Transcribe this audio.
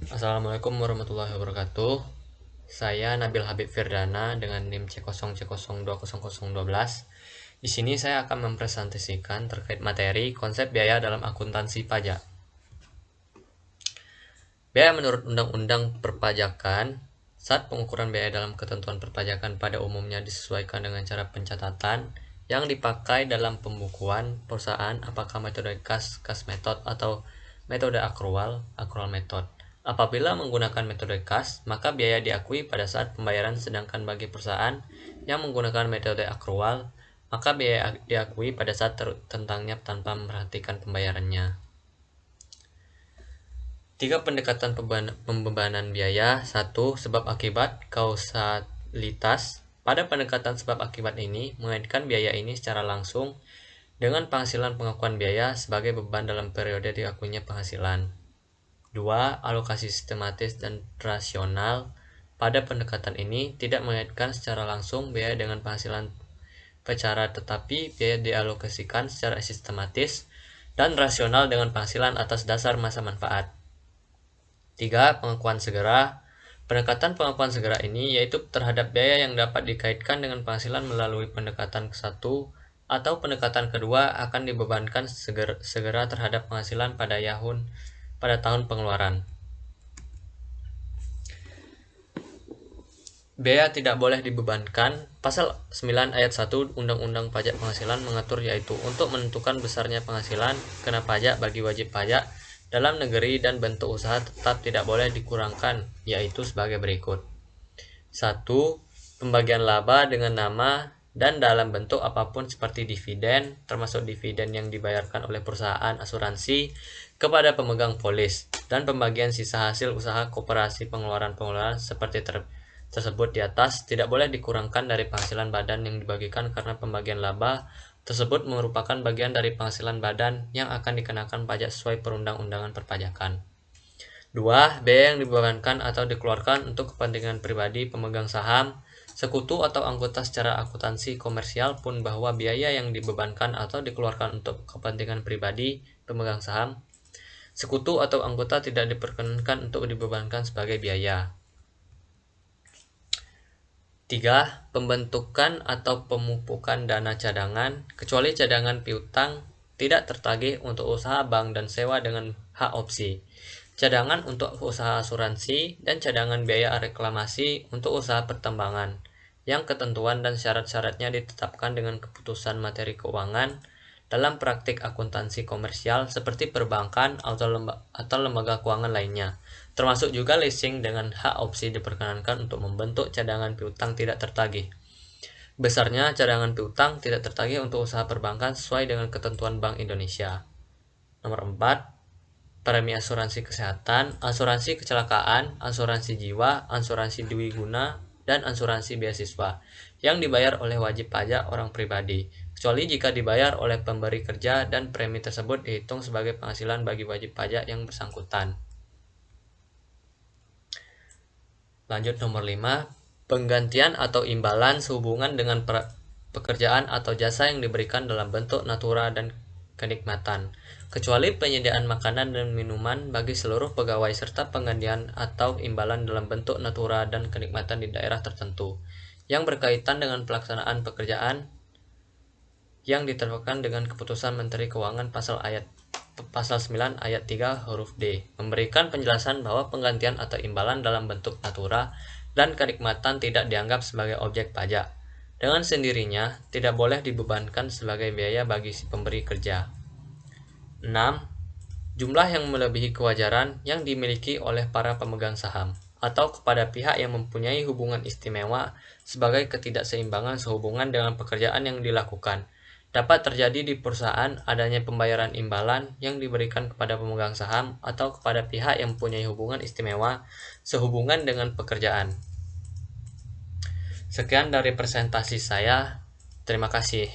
Assalamualaikum warahmatullahi wabarakatuh. Saya Nabil Habib Firdana dengan NIM C0C020012. Di sini saya akan mempresentasikan terkait materi konsep biaya dalam akuntansi pajak. Biaya menurut Undang-Undang Perpajakan, saat pengukuran biaya dalam ketentuan perpajakan pada umumnya disesuaikan dengan cara pencatatan yang dipakai dalam pembukuan perusahaan, apakah metode kas method atau metode akrual method. Apabila menggunakan metode kas, maka biaya diakui pada saat pembayaran, sedangkan bagi perusahaan yang menggunakan metode akrual, maka biaya diakui pada saat tertentangnya tanpa memperhatikan pembayarannya. 3 pendekatan pembebanan biaya. 1. Sebab akibat kausalitas. Pada pendekatan sebab akibat ini, mengaitkan biaya ini secara langsung dengan penghasilan pengakuan biaya sebagai beban dalam periode diakuinya penghasilan. 2. Alokasi sistematis dan rasional. Pada pendekatan ini, tidak mengaitkan secara langsung biaya dengan penghasilan secara tetapi biaya dialokasikan secara sistematis dan rasional dengan penghasilan atas dasar masa manfaat. 3. Pengakuan segera. Pendekatan pengakuan segera ini yaitu terhadap biaya yang dapat dikaitkan dengan penghasilan melalui pendekatan ke-1 atau pendekatan kedua akan dibebankan segera terhadap penghasilan pada tahun pengeluaran. Biaya tidak boleh dibebankan. Pasal 9 ayat 1 Undang-Undang Pajak Penghasilan mengatur yaitu untuk menentukan besarnya penghasilan kena pajak bagi wajib pajak dalam negeri dan bentuk usaha tetap tidak boleh dikurangkan, yaitu sebagai berikut. 1. Pembagian laba dengan nama dan dalam bentuk apapun seperti dividen, termasuk dividen yang dibayarkan oleh perusahaan asuransi kepada pemegang polis, dan pembagian sisa hasil usaha koperasi pengeluaran seperti tersebut di atas tidak boleh dikurangkan dari penghasilan badan yang dibagikan, karena pembagian laba tersebut merupakan bagian dari penghasilan badan yang akan dikenakan pajak sesuai perundang-undangan perpajakan. 2. Biaya yang dibebankan atau dikeluarkan untuk kepentingan pribadi pemegang saham, sekutu atau anggota secara akuntansi komersial pun bahwa biaya yang dibebankan atau dikeluarkan untuk kepentingan pribadi pemegang saham, sekutu atau anggota tidak diperkenankan untuk dibebankan sebagai biaya. 3. Pembentukan atau pemupukan dana cadangan, kecuali cadangan piutang tidak tertagih untuk usaha bank dan sewa dengan hak opsi, cadangan untuk usaha asuransi, dan cadangan biaya reklamasi untuk usaha pertambangan, yang ketentuan dan syarat-syaratnya ditetapkan dengan keputusan materi keuangan dalam praktik akuntansi komersial seperti perbankan atau lembaga keuangan lainnya, termasuk juga leasing dengan hak opsi diperkenankan untuk membentuk cadangan piutang tidak tertagih. Besarnya cadangan piutang tidak tertagih untuk usaha perbankan sesuai dengan ketentuan Bank Indonesia. Nomor 4. Premi asuransi kesehatan, asuransi kecelakaan, asuransi jiwa, asuransi dwiguna, dan asuransi beasiswa yang dibayar oleh wajib pajak orang pribadi, kecuali jika dibayar oleh pemberi kerja dan premi tersebut dihitung sebagai penghasilan bagi wajib pajak yang bersangkutan. Lanjut nomor 5. Penggantian atau imbalan sehubungan dengan pekerjaan atau jasa yang diberikan dalam bentuk natura dan kenikmatan, kecuali penyediaan makanan dan minuman bagi seluruh pegawai serta penggantian atau imbalan dalam bentuk natura dan kenikmatan di daerah tertentu yang berkaitan dengan pelaksanaan pekerjaan yang ditetapkan dengan keputusan Menteri Keuangan pasal 9 ayat 3 huruf D, memberikan penjelasan bahwa penggantian atau imbalan dalam bentuk natura dan kenikmatan tidak dianggap sebagai objek pajak. Dengan sendirinya tidak boleh dibebankan sebagai biaya bagi si pemberi kerja. 6. Jumlah yang melebihi kewajaran yang dimiliki oleh para pemegang saham atau kepada pihak yang mempunyai hubungan istimewa sebagai ketidakseimbangan sehubungan dengan pekerjaan yang dilakukan. Dapat terjadi di perusahaan adanya pembayaran imbalan yang diberikan kepada pemegang saham atau kepada pihak yang mempunyai hubungan istimewa sehubungan dengan pekerjaan. Sekian dari presentasi saya. Terima kasih.